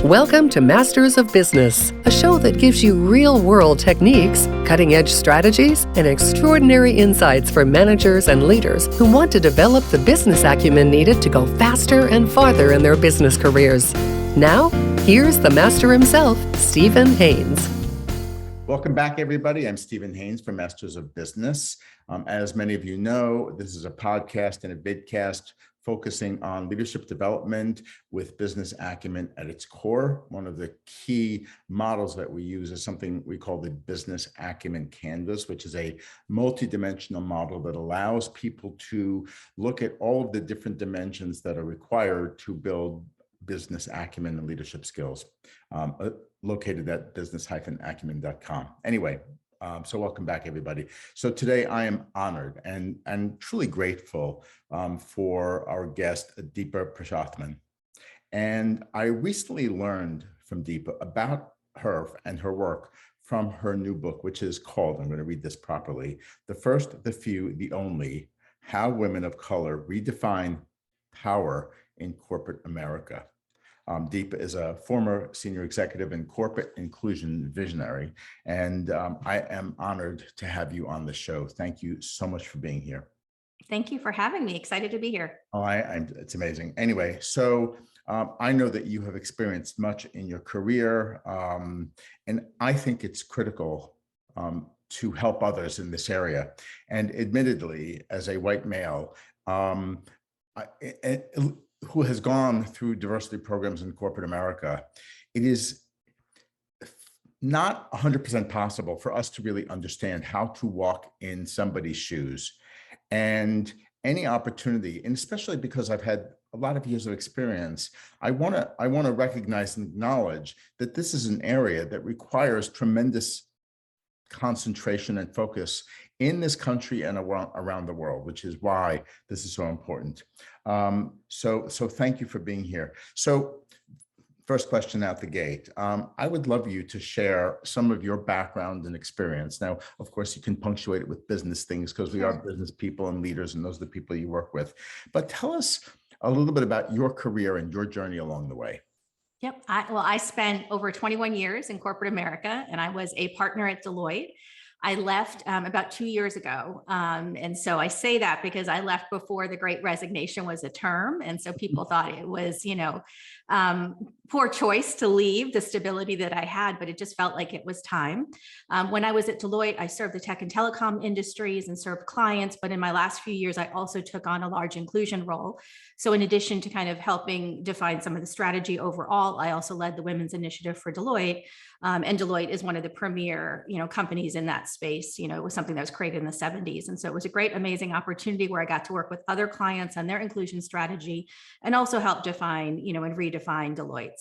Welcome to Masters of Business, a show that gives you real-world techniques, cutting-edge strategies, and extraordinary insights for managers and leaders who want to develop the business acumen needed to go faster and farther in their business careers. Now, here's the master himself, Stephen Haynes. Welcome back, everybody. I'm Stephen Haynes from Masters of Business. As many of you know, this is a podcast and a vidcast focusing on leadership development with business acumen at its core. One of the key models that we use is something we call the business acumen canvas, which is a multidimensional model that allows people to look at all of the different dimensions that are required to build business acumen and leadership skills, located at business-acumen.com. Anyway, so welcome back, everybody. So today I am honored and truly grateful for our guest, Deepa Purushothama. And I recently learned from Deepa about her and her work from her new book, which is called, I'm going to read this properly, The First, the Few, the Only, How Women of Color Redefine Power in Corporate America. Deepa is a former senior executive and corporate inclusion visionary, and I am honored to have you on the show. Thank you so much for being here. Thank you for having me. Excited to be here. Oh, it's amazing. Anyway, so I know that you have experienced much in your career, and I think it's critical to help others in this area. And admittedly, as a white male, who has gone through diversity programs in corporate America, it is not 100% possible for us to really understand how to walk in somebody's shoes. And any opportunity, and especially because I've had a lot of years of experience, I want to recognize and acknowledge that this is an area that requires tremendous concentration and focus in this country and around the world, which is why this is so important. So thank you for being here. So first question out the gate, I would love you to share some of your background and experience. Now, of course, you can punctuate it with business things because we are business people and leaders, and those are the people you work with. But tell us a little bit about your career and your journey along the way. Yep. I spent over 21 years in corporate America, and I was a partner at Deloitte. I left about 2 years ago. And so I say that because I left before the Great Resignation was a term. And so people thought it was, poor choice to leave the stability that I had, but it just felt like it was time. When I was at Deloitte, I served the tech and telecom industries and served clients. But in my last few years, I also took on a large inclusion role. So in addition to kind of helping define some of the strategy overall, I also led the women's initiative for Deloitte. And Deloitte is one of the premier, companies in that space. It was something that was created in the 70s. And so it was a great, amazing opportunity where I got to work with other clients on their inclusion strategy and also help define, and redefine Deloitte's.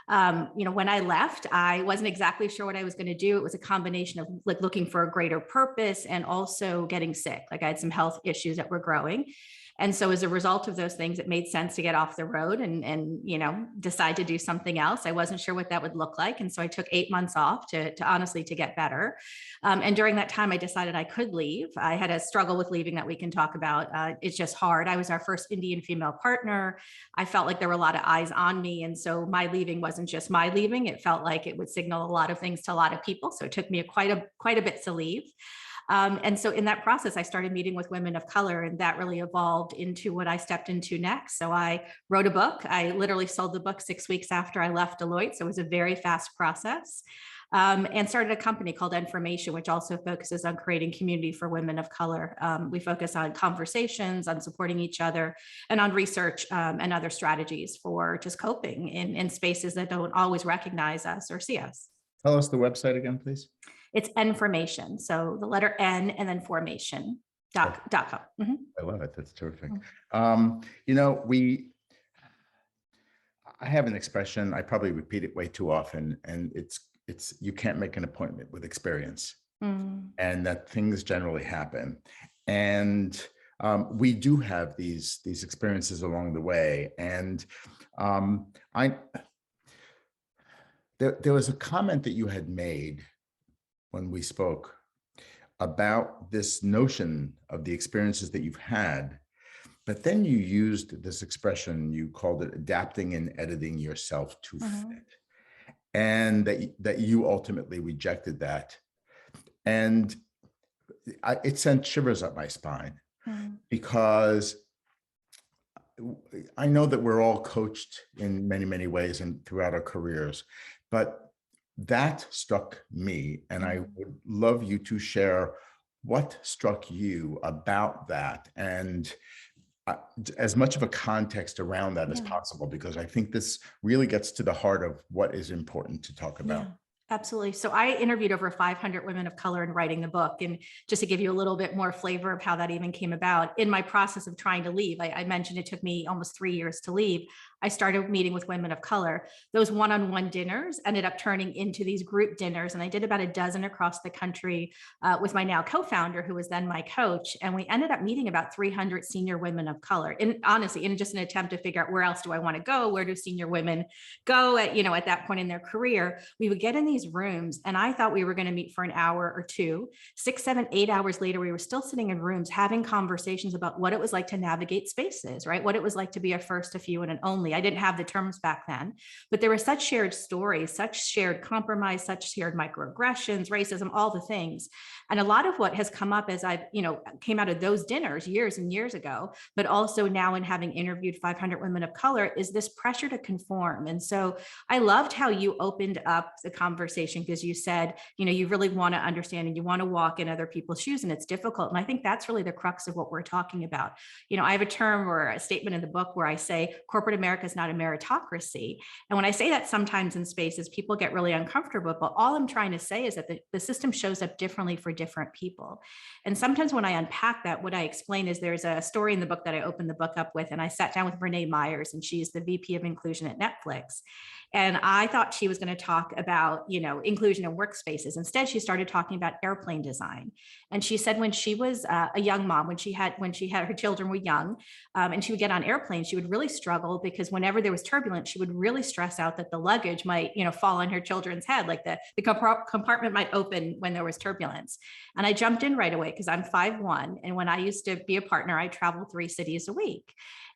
When I left, I wasn't exactly sure what I was going to do. It was a combination of like looking for a greater purpose and also getting sick. Like I had some health issues that were growing. And so as a result of those things, it made sense to get off the road and decide to do something else. I wasn't sure what that would look like. And so I took 8 months off to honestly to get better. And during that time, I decided I could leave. I had a struggle with leaving that we can talk about. It's just hard. I was our first Indian female partner. I felt like there were a lot of eyes on me. And so my leaving wasn't just my leaving. It felt like it would signal a lot of things to a lot of people. So it took me quite a bit to leave. And so in that process, I started meeting with women of color, and that really evolved into what I stepped into next. So I wrote a book. I literally sold the book 6 weeks after I left Deloitte. So it was a very fast process. And started a company called Information, which also focuses on creating community for women of color. We focus on conversations, on supporting each other, and on research and other strategies for just coping in spaces that don't always recognize us or see us. Tell us the website again, please. It's Information. So the letter N and then formation.com. Mm-hmm. I love it. That's terrific. Mm-hmm. I have an expression, I probably repeat it way too often, and it's you can't make an appointment with experience, and that things generally happen. And we do have these experiences along the way. And there was a comment that you had made when we spoke about this notion of the experiences that you've had, but then you used this expression, you called it adapting and editing yourself to fit. and that you ultimately rejected that. And it sent shivers up my spine because I know that we're all coached in many, many ways and throughout our careers, but that struck me. And I would love you to share what struck you about that, and as much of a context around that as possible, because I think this really gets to the heart of what is important to talk about. Yeah. Absolutely. So I interviewed over 500 women of color in writing the book. And just to give you a little bit more flavor of how that even came about, in my process of trying to leave, I mentioned it took me almost 3 years to leave. I started meeting with women of color. Those one-on-one dinners ended up turning into these group dinners. And I did about a dozen across the country with my now co-founder, who was then my coach. And we ended up meeting about 300 senior women of color. And honestly, in just an attempt to figure out where else do I want to go? Where do senior women go at, at that point in their career? We would get in these rooms, and I thought we were going to meet for an hour or two. 6, 7, 8 hours later, we were still sitting in rooms having conversations about what it was like to navigate spaces, right? What it was like to be a first, a few, and an only. I didn't have the terms back then, but there were such shared stories, such shared compromise, such shared microaggressions, racism, all the things. And a lot of what has come up as I've, came out of those dinners years and years ago, but also now in having interviewed 500 women of color, is this pressure to conform. And so I loved how you opened up the conversation, because you said, you really want to understand and you want to walk in other people's shoes, and it's difficult. And I think that's really the crux of what we're talking about. I have a term or a statement in the book where I say corporate America is not a meritocracy. And when I say that sometimes in spaces, people get really uncomfortable, but all I'm trying to say is that the system shows up differently for different people. And sometimes when I unpack that, what I explain is there's a story in the book that I opened the book up with, and I sat down with Renee Myers, and she's the VP of Inclusion at Netflix. And I thought she was going to talk about, inclusion in workspaces. Instead, she started talking about airplane design. And she said when she was a young mom, when she had her children were young, and she would get on airplanes, she would really struggle because whenever there was turbulence, she would really stress out that the luggage might, fall on her children's head, like the compartment might open when there was turbulence. And I jumped in right away because I'm 5'1". And when I used to be a partner, I traveled 3 cities a week.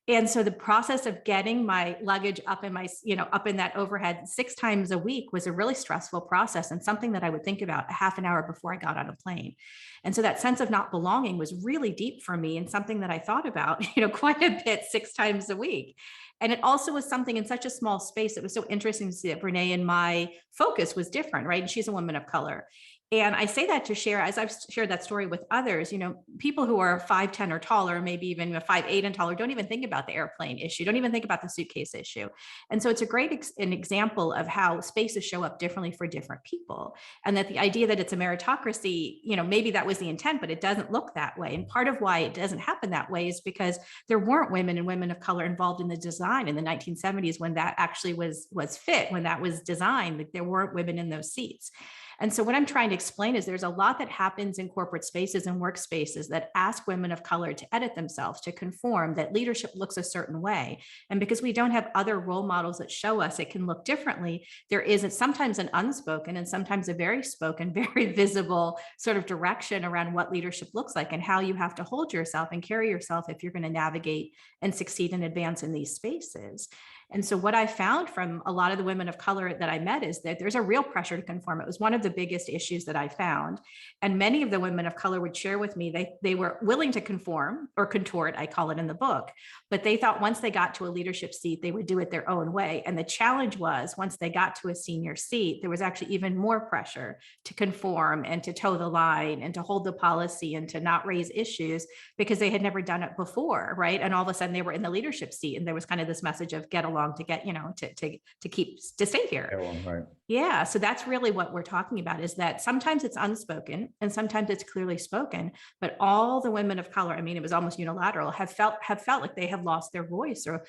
And so the process of getting my luggage up in up in that overhead 6 times a week was a really stressful process, and something that I would think about a half an hour before I got on a plane. And so that sense of not belonging was really deep for me, and something that I thought about, quite a bit 6 times a week. And it also was something in such a small space. It was so interesting to see that Renee and my focus was different, right? And she's a woman of color. And I say that to share, as I've shared that story with others, people who are 5'10" or taller, maybe even 5'8" and taller, don't even think about the airplane issue, don't even think about the suitcase issue. And so it's a great an example of how spaces show up differently for different people. And that the idea that it's a meritocracy, maybe that was the intent, but it doesn't look that way. And part of why it doesn't happen that way is because there weren't women and women of color involved in the design in the 1970s when that actually was fit, when that was designed. Like, there weren't women in those seats. And so what I'm trying to explain is there's a lot that happens in corporate spaces and workspaces that ask women of color to edit themselves, to conform, that leadership looks a certain way. And because we don't have other role models that show us it can look differently, there is sometimes an unspoken and sometimes a very spoken, very visible sort of direction around what leadership looks like and how you have to hold yourself and carry yourself if you're going to navigate and succeed and advance in these spaces. And so what I found from a lot of the women of color that I met is that there's a real pressure to conform. It was one of the biggest issues that I found. And many of the women of color would share with me, they were willing to conform or contort, I call it in the book, but they thought once they got to a leadership seat, they would do it their own way. And the challenge was once they got to a senior seat, there was actually even more pressure to conform and to toe the line and to hold the policy and to not raise issues because they had never done it before, right? And all of a sudden they were in the leadership seat, and there was kind of this message of get along to get, to stay here. Right. Yeah. So that's really what we're talking about, is that sometimes it's unspoken and sometimes it's clearly spoken, but all the women of color, it was almost unilateral, have felt like they have lost their voice or,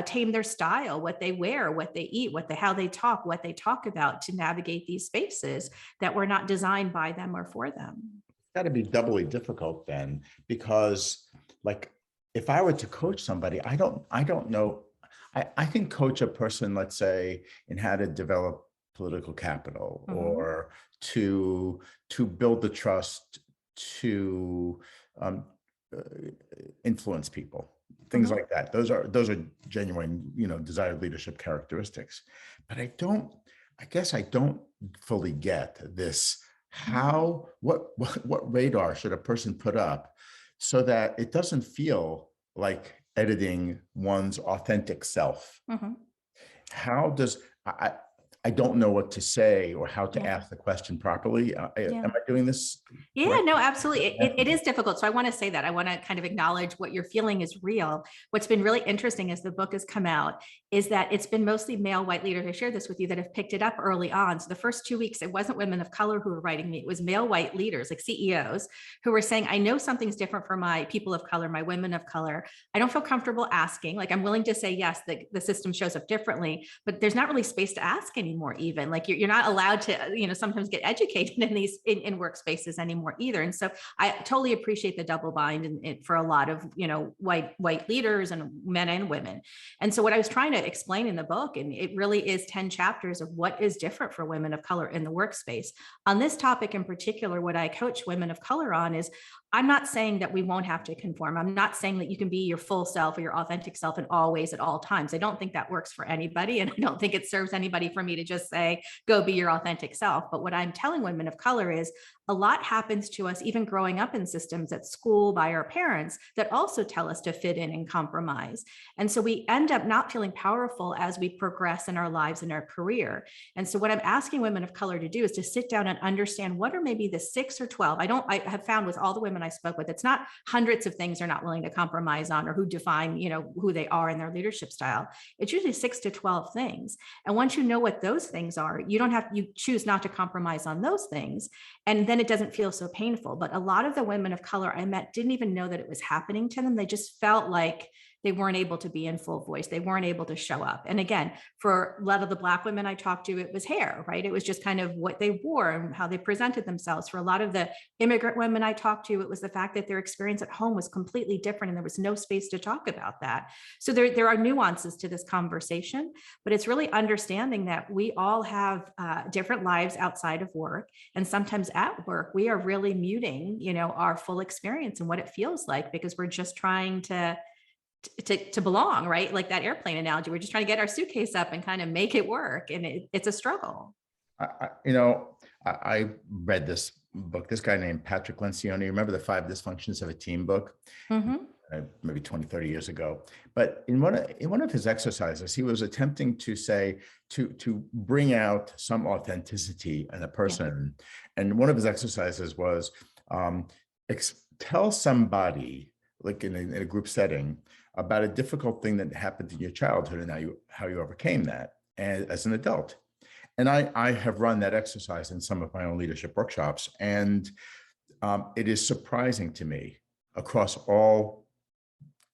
tamed their style, what they wear, what they eat, how they talk, what they talk about to navigate these spaces that were not designed by them or for them. It's got to be doubly difficult then, because like if I were to coach somebody, I don't know. I can coach a person, let's say, in how to develop political capital or to build the trust to influence people, things like that. Those are genuine, desired leadership characteristics. But I guess I don't fully get this. What radar should a person put up so that it doesn't feel like editing one's authentic self? Mhm. How does I don't know what to say or how to Yeah. ask the question properly. Yeah. Am I doing this Yeah, correctly? no, absolutely. It is difficult. So I want to say that. I want to kind of acknowledge what you're feeling is real. What's been really interesting as the book has come out is that it's been mostly male white leaders. I shared this with you that have picked it up early on. So the first 2 weeks, it wasn't women of color who were writing me. It was male white leaders, like CEOs, who were saying, I know something's different for my people of color, my women of color. I don't feel comfortable asking. Like, I'm willing to say, yes, the system shows up differently, but there's not really space to ask anymore, even. Like, you're not allowed to, sometimes get educated in these in workspaces anymore either. And so I totally appreciate the double bind for a lot of, white leaders and men and women. And so what I was trying to explain in the book, and it really is 10 chapters of what is different for women of color in the workspace. On this topic in particular, what I coach women of color on is, I'm not saying that we won't have to conform. I'm not saying that you can be your full self or your authentic self in always at all times. I don't think that works for anybody. And I don't think it serves anybody for me to just say, go be your authentic self. But what I'm telling women of color is, a lot happens to us, even growing up in systems at school by our parents, that also tell us to fit in and compromise. And so we end up not feeling powerful as we progress in our lives and our career. And so what I'm asking women of color to do is to sit down and understand, what are maybe the 6 or 12. I have found with all the women I spoke with, it's not hundreds of things they're not willing to compromise on, or who define, who they are in their leadership style. It's usually 6 to 12 things. And once you know what those things are, you choose not to compromise on those things. And then it doesn't feel so painful. But a lot of the women of color I met didn't even know that it was happening to them. They just felt like they weren't able to be in full voice. They weren't able to show up. And again, for a lot of the Black women I talked to, it was hair, right? It was just kind of what they wore and how they presented themselves. For a lot of the immigrant women I talked to, it was the fact that their experience at home was completely different and there was no space to talk about that. So there are nuances to this conversation, but it's really understanding that we all have different lives outside of work. And sometimes at work, we are really muting, our full experience and what it feels like, because we're just trying to belong, right? Like that airplane analogy, we're just trying to get our suitcase up and kind of make it work. And it's a struggle. I read this book, this guy named Patrick Lencioni. Remember the 5 Dysfunctions of a Team book? Mm-hmm. Maybe 20, 30 years ago. But in one of his exercises, he was attempting to say, to bring out some authenticity in a person. Yeah. And one of his exercises was, tell somebody, like in a group setting, about a difficult thing that happened in your childhood and how you overcame that as an adult. And I have run that exercise in some of my own leadership workshops. And it is surprising to me, across all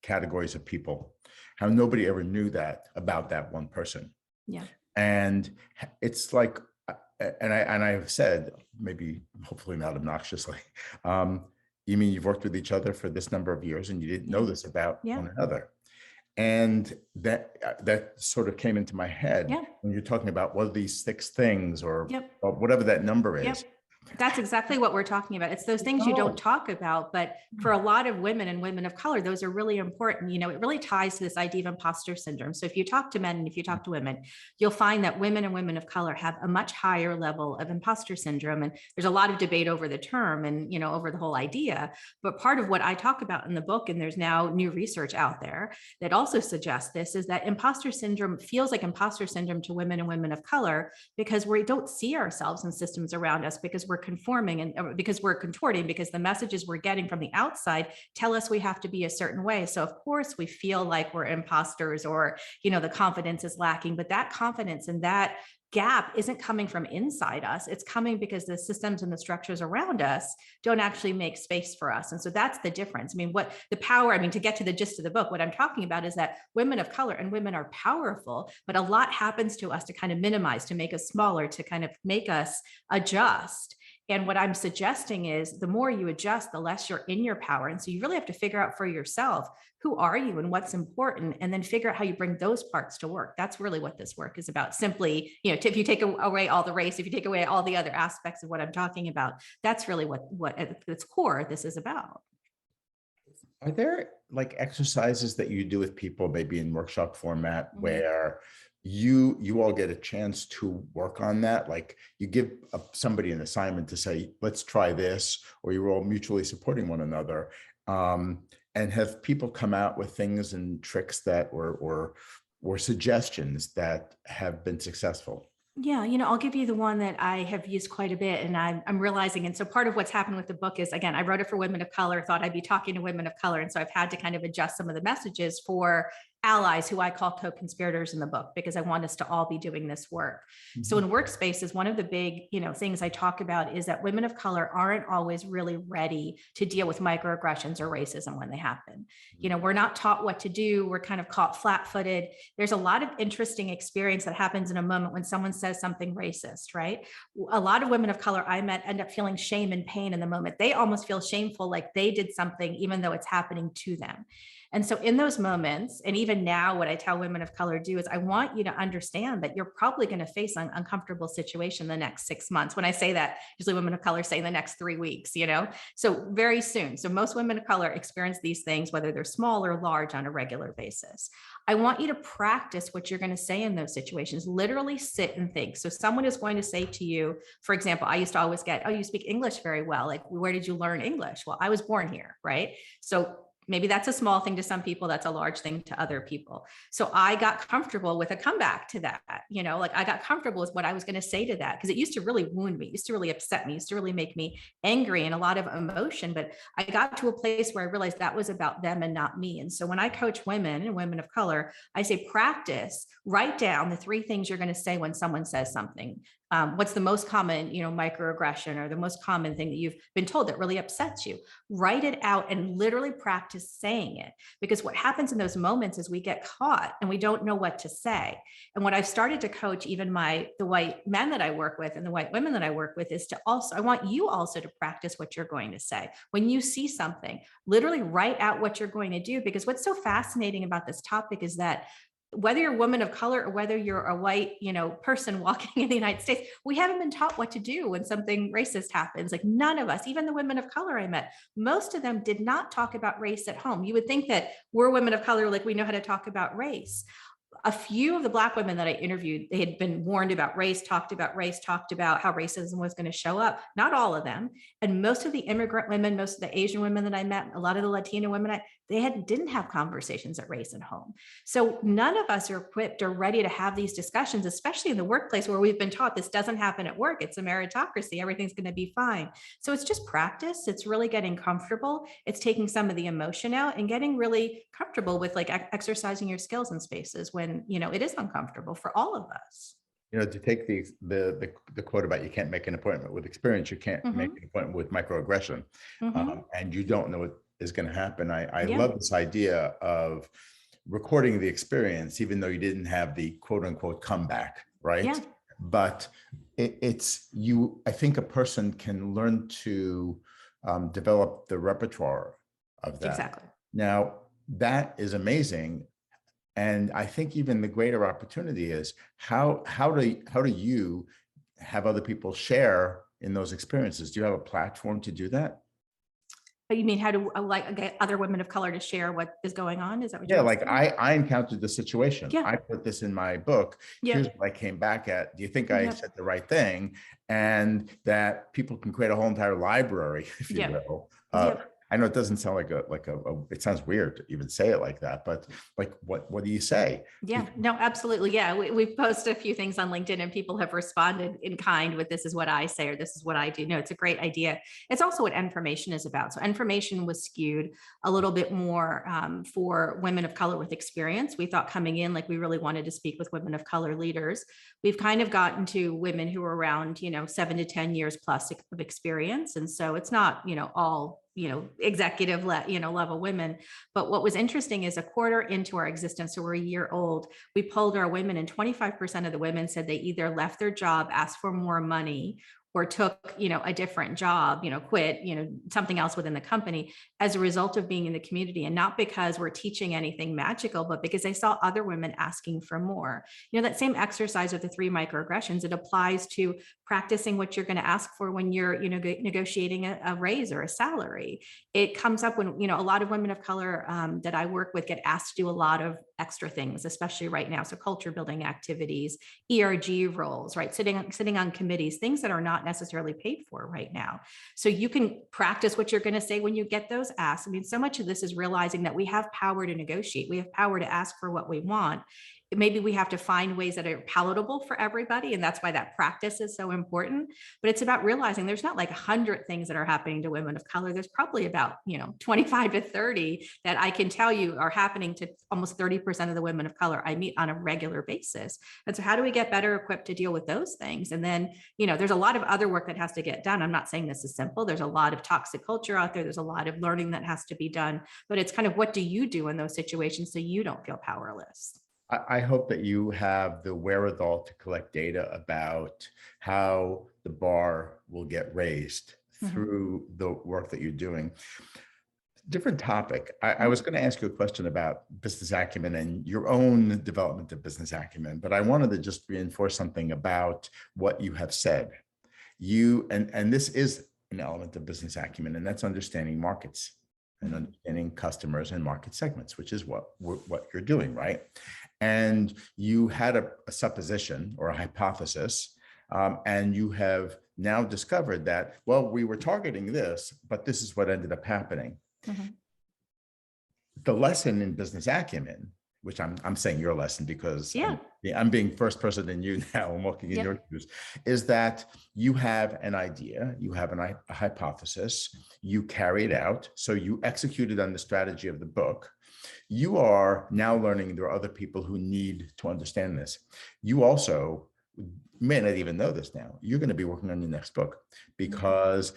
categories of people, how nobody ever knew that about that one person. Yeah. And it's like, and I have said, maybe hopefully not obnoxiously, you mean you've worked with each other for this number of years and you didn't know this about one another? And that sort of came into my head when you're talking about what are these 6 things or whatever that number is. That's exactly what we're talking about. It's those things you don't talk about, but for a lot of women and women of color, those are really important. It really ties to this idea of imposter syndrome. So if you talk to men and if you talk to women, you'll find that women and women of color have a much higher level of imposter syndrome. And there's a lot of debate over the term and, over the whole idea. But part of what I talk about in the book, and there's now new research out there that also suggests this, is that imposter syndrome feels like imposter syndrome to women and women of color because we don't see ourselves in systems around us, because we're conforming and because we're contorting, because the messages we're getting from the outside tell us we have to be a certain way. So of course we feel like we're imposters, or, the confidence is lacking, but that confidence and that gap isn't coming from inside us. It's coming because the systems and the structures around us don't actually make space for us. And so that's the difference. To get to the gist of the book, what I'm talking about is that women of color and women are powerful, but a lot happens to us to kind of minimize, to make us smaller, to kind of make us adjust. And what I'm suggesting is the more you adjust, the less you're in your power. And so you really have to figure out for yourself, who are you and what's important, and then figure out how you bring those parts to work. That's really what this work is about. Simply, if you take away all the race, if you take away all the other aspects of what I'm talking about, that's really what at its core this is about. Are there like exercises that you do with people, maybe in workshop format, where you all get a chance to work on that? Like you give somebody an assignment to say, let's try this, or you're all mutually supporting one another. And have people come out with things and tricks that or suggestions that have been successful? Yeah, I'll give you the one that I have used quite a bit, and I'm realizing. And so part of what's happened with the book is, again, I wrote it for women of color, thought I'd be talking to women of color. And so I've had to kind of adjust some of the messages for allies who I call co-conspirators in the book, because I want us to all be doing this work. Mm-hmm. So in workspaces, one of the big, things I talk about is that women of color aren't always really ready to deal with microaggressions or racism when they happen. We're not taught what to do. We're kind of caught flat-footed. There's a lot of interesting experience that happens in a moment when someone says something racist, right? A lot of women of color I met end up feeling shame and pain in the moment. They almost feel shameful, like they did something, even though it's happening to them. And so in those moments, and even now, what I tell women of color do is I want you to understand that you're probably going to face an uncomfortable situation the next 6 months. When I say that, usually women of color say in the next 3 weeks, so very soon. So most women of color experience these things, whether they're small or large, on a regular basis. I want you to practice what you're going to say in those situations. Literally sit and think. So someone is going to say to you, for example, I used to always get, oh, you speak English very well. Like, where did you learn English? Well, I was born here, right? So maybe that's a small thing to some people. That's a large thing to other people. So I got comfortable with a comeback to that. Like I got comfortable with what I was going to say to that, because it used to really wound me, it used to really upset me, it used to really make me angry and a lot of emotion. But I got to a place where I realized that was about them and not me. And so when I coach women and women of color, I say, practice, write down the 3 things you're going to say when someone says something. What's the most common, microaggression, or the most common thing that you've been told that really upsets you? Write it out and literally practice saying it. Because what happens in those moments is we get caught and we don't know what to say. And what I've started to coach even the white men that I work with and the white women that I work with is I want you also to practice what you're going to say. When you see something, literally write out what you're going to do. Because what's so fascinating about this topic is that whether you're a woman of color or whether you're a white, person walking in the United States, we haven't been taught what to do when something racist happens. Like none of us, even the women of color I met, most of them did not talk about race at home. You would think that we're women of color, like we know how to talk about race. A few of the Black women that I interviewed, they had been warned about race, talked about how racism was going to show up. Not all of them. And most of the immigrant women, most of the Asian women that I met, a lot of the Latino women, didn't have conversations at race at home. So none of us are equipped or ready to have these discussions, especially in the workplace where we've been taught this doesn't happen at work. It's a meritocracy. Everything's going to be fine. So it's just practice. It's really getting comfortable. It's taking some of the emotion out and getting really comfortable with like exercising your skills in spaces when, it is uncomfortable for all of us. To take the quote about you can't make an appointment with experience, you can't make an appointment with microaggression, and you don't know what is going to happen. I love this idea of recording the experience, even though you didn't have the quote unquote comeback, right? Yeah. But I think a person can learn to develop the repertoire of that. Exactly. Now, that is amazing. And I think even the greater opportunity is how do you have other people share in those experiences? Do you have a platform to do that? But you mean how do get other women of color to share what is going on? Is that what you're asking? I encountered the situation. Yeah. I put this in my book. Yeah. Here's what I came back at. Do you think I said the right thing? And that people can create a whole entire library, if you will. I know it doesn't sound like it sounds weird to even say it like that, but like, what do you say? Yeah, no, absolutely. Yeah. We've posted a few things on LinkedIn and people have responded in kind with this is what I say, or this is what I do. No, it's a great idea. It's also what information is about. So information was skewed a little bit more for women of color with experience. We thought coming in, like we really wanted to speak with women of color leaders. We've kind of gotten to women who are around, 7 to 10 years plus of experience. And so it's not, all executive level women. But what was interesting is a quarter into our existence, so we're a year old, we polled our women and 25% of the women said they either left their job, asked for more money, or took, a different job, quit, something else within the company as a result of being in the community. And not because we're teaching anything magical, but because they saw other women asking for more. That same exercise of the 3 microaggressions, it applies to practicing what you're going to ask for when you're, negotiating a raise or a salary. It comes up when, a lot of women of color that I work with get asked to do a lot of extra things, especially right now. So culture building activities, ERG roles, right? Sitting on committees, things that are not necessarily paid for right now. So you can practice what you're going to say when you get those asks. I mean, so much of this is realizing that we have power to negotiate. We have power to ask for what we want. Maybe we have to find ways that are palatable for everybody. And that's why that practice is so important. But it's about realizing there's not like 100 things that are happening to women of color. There's probably about, 25 to 30 that I can tell you are happening to almost 30% of the women of color I meet on a regular basis. And so how do we get better equipped to deal with those things? And then, there's a lot of other work that has to get done. I'm not saying this is simple. There's a lot of toxic culture out there. There's a lot of learning that has to be done. But it's kind of, what do you do in those situations so you don't feel powerless? I hope that you have the wherewithal to collect data about how the bar will get raised through the work that you're doing. Different topic. I was going to ask you a question about business acumen and your own development of business acumen, but I wanted to just reinforce something about what you have said. And this is an element of business acumen, and that's understanding markets and understanding customers and market segments, which is what you're doing, right? And you had a supposition or a hypothesis, and you have now discovered that, well, we were targeting this, but this is what ended up happening. The lesson in business acumen, which I'm saying your lesson because I'm being first person in you now, I'm walking in your shoes, is that you have an idea, you have a hypothesis, you carry it out, so you executed on the strategy of the book. You are now learning there are other people who need to understand this. You also may not even know this now. You're going to be working on your next book because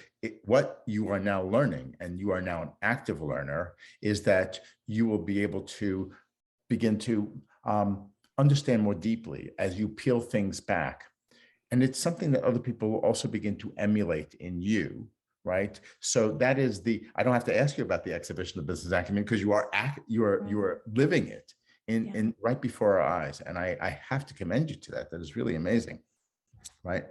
what you are now learning, and you are now an active learner, is that you will be able to begin to understand more deeply as you peel things back. And it's something that other people will also begin to emulate in you, right? So that is I don't have to ask you about the exhibition of business acumen because you are living it in right before our eyes. And I have to commend you to that. That is really amazing. Right.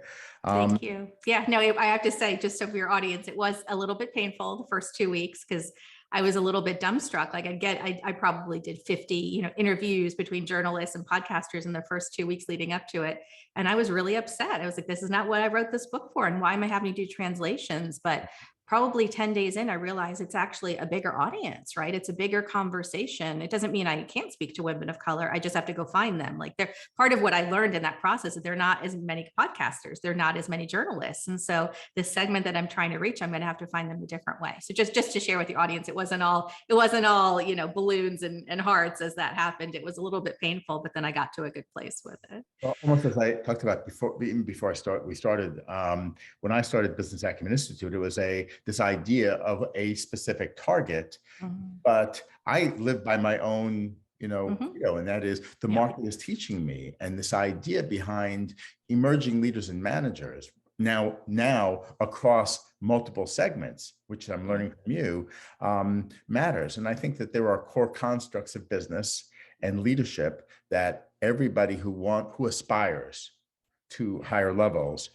Thank you. Yeah, no, I have to say, just so for your audience, it was a little bit painful the first 2 weeks because I was a little bit dumbstruck. Like I probably did 50, interviews between journalists and podcasters in the first 2 weeks leading up to it. And I was really upset. I was like, this is not what I wrote this book for. And why am I having to do translations? But probably 10 days in, I realized it's actually a bigger audience, right? It's a bigger conversation. It doesn't mean I can't speak to women of color. I just have to go find them. Like they're part of what I learned in that process is there are not as many podcasters. There are not as many journalists. And so this segment that I'm trying to reach, I'm going to have to find them a different way. So just to share with the audience, it wasn't all, balloons and hearts as that happened. It was a little bit painful, but then I got to a good place with it. Well, almost as I talked about even before we started, when I started Business Acumen Institute, it was this idea of a specific target, but I live by my own, and that is the market is teaching me, and this idea behind emerging leaders and managers now across multiple segments, which I'm learning from you, matters. And I think that there are core constructs of business and leadership that everybody who aspires to higher levels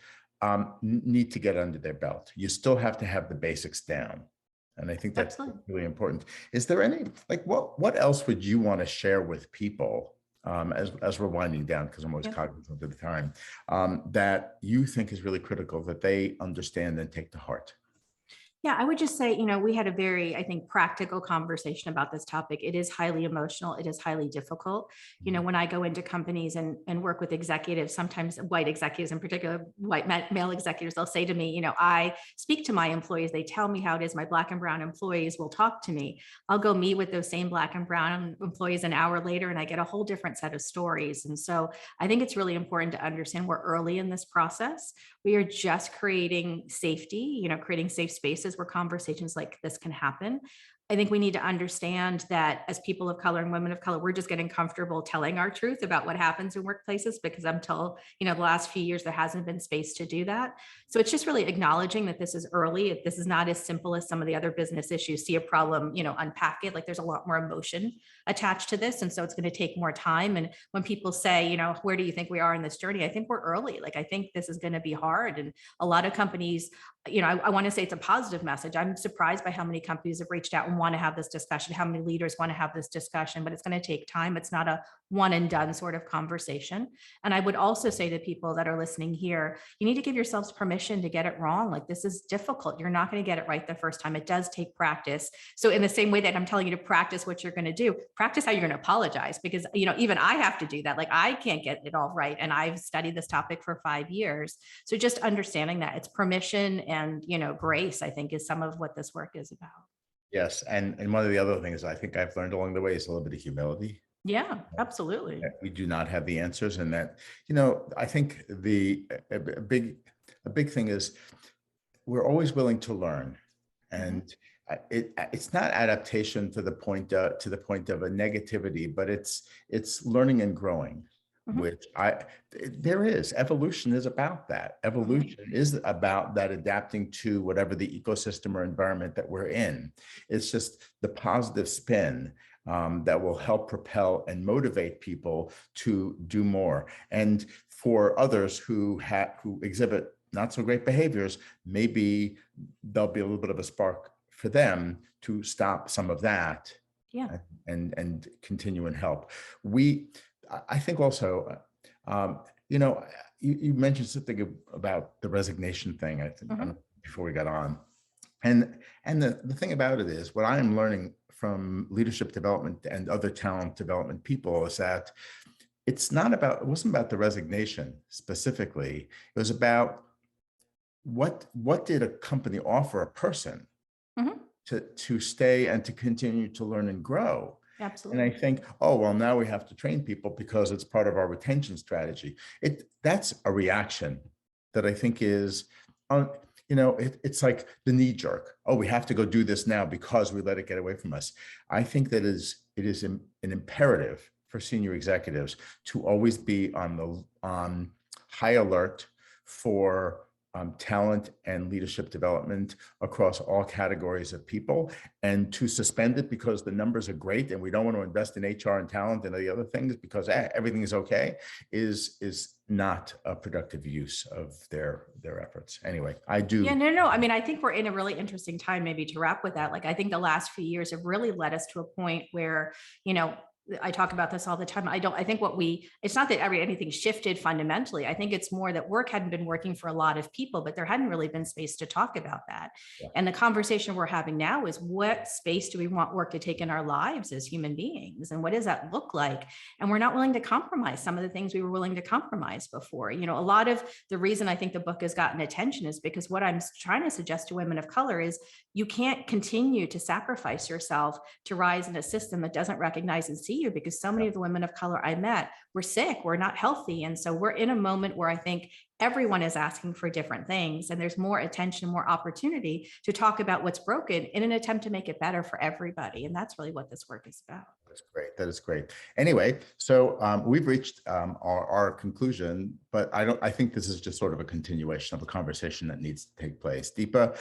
need to get under their belt. You still have to have the basics down. And I think that's really important. Is there any, what else would you want to share with people as we're winding down, because I'm always cognizant of the time, that you think is really critical that they understand and take to heart? Yeah, I would just say, we had a very, I think, practical conversation about this topic. It is highly emotional. It is highly difficult. When I go into companies and work with executives, sometimes white executives, in particular, white male executives, they'll say to me, I speak to my employees. They tell me how it is. My Black and brown employees will talk to me. I'll go meet with those same Black and brown employees an hour later, and I get a whole different set of stories. And so I think it's really important to understand we're early in this process. We are just creating safety, creating safe spaces where conversations like this can happen. I think we need to understand that as people of color and women of color, we're just getting comfortable telling our truth about what happens in workplaces, because until, the last few years, there hasn't been space to do that. So it's just really acknowledging that this is early. This is not as simple as some of the other business issues. See a problem, unpack it. Like, there's a lot more emotion attached to this. And so it's going to take more time. And when people say, where do you think we are in this journey? I think we're early. Like, I think this is going to be hard. And a lot of companies, I want to say it's a positive message. I'm surprised by how many companies have reached out and want to have this discussion, how many leaders want to have this discussion, but it's going to take time. It's not a one and done sort of conversation. And I would also say to people that are listening here, you need to give yourselves permission to get it wrong. Like, this is difficult. You're not going to get it right the first time. It does take practice. So in the same way that I'm telling you to practice what you're going to do, practice how you're going to apologize, because, even I have to do that. Like, I can't get it all right. And I've studied this topic for 5 years. So just understanding that it's permission and, grace, I think, is some of what this work is about. Yes. And one of the other things I think I've learned along the way is a little bit of humility. Yeah, absolutely. We do not have the answers, and that, I think a big thing is we're always willing to learn, and it's not adaptation to the point of a negativity, but it's learning and growing. Which evolution is about that. Evolution is about that, adapting to whatever the ecosystem or environment that we're in. It's just the positive spin that will help propel and motivate people to do more. And for others who exhibit not so great behaviors, maybe there'll be a little bit of a spark for them to stop some of that. Yeah. And continue and help. I think also, you mentioned something about the resignation thing, I think, before we got on. And the thing about it is, what I am learning from leadership development and other talent development people is that it wasn't about the resignation specifically. It was about what did a company offer a person to stay and to continue to learn and grow. Absolutely. And I think, now we have to train people because it's part of our retention strategy. That's a reaction that I think is, it's like the knee jerk. We have to go do this now because we let it get away from us. I think that it is an imperative for senior executives to always be on high alert for talent and leadership development across all categories of people, and to suspend it because the numbers are great and we don't want to invest in HR and talent and the other things because everything is okay is not a productive use of their efforts. Anyway, I do. Yeah, no. I mean, I think we're in a really interesting time, maybe to wrap with that. Like, I think the last few years have really led us to a point where, I talk about this all the time. I think it's not that anything shifted fundamentally. I think it's more that work hadn't been working for a lot of people, but there hadn't really been space to talk about that. Yeah. And the conversation we're having now is, what space do we want work to take in our lives as human beings? And what does that look like? And we're not willing to compromise some of the things we were willing to compromise before. A lot of the reason I think the book has gotten attention is because what I'm trying to suggest to women of color is, you can't continue to sacrifice yourself to rise in a system that doesn't recognize and see you, because so many of the women of color I met were sick, we're not healthy. And so we're in a moment where I think everyone is asking for different things, and there's more attention, more opportunity to talk about what's broken in an attempt to make it better for everybody. And that's really what this work is about. That's great. That is great. Anyway, so we've reached our conclusion, but I think this is just sort of a continuation of a conversation that needs to take place. Deepa,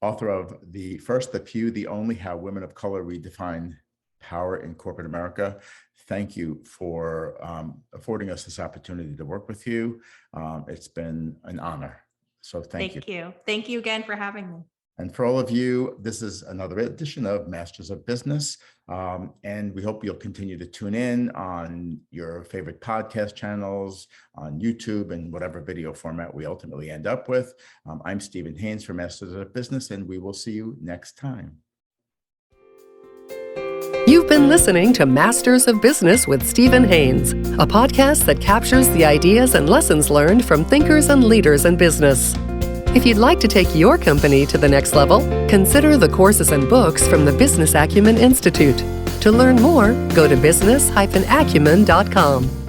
author of The Few, the Only, How Women of Color Redefine Power in Corporate America. Thank you for affording us this opportunity to work with you. It's been an honor. So thank you. Thank you again for having me. And for all of you, this is another edition of Masters of Business. And we hope you'll continue to tune in on your favorite podcast channels, on YouTube, and whatever video format we ultimately end up with. I'm Stephen Haynes from Masters of Business, and we will see you next time. You've been listening to Masters of Business with Stephen Haynes, a podcast that captures the ideas and lessons learned from thinkers and leaders in business. If you'd like to take your company to the next level, consider the courses and books from the Business Acumen Institute. To learn more, go to business-acumen.com.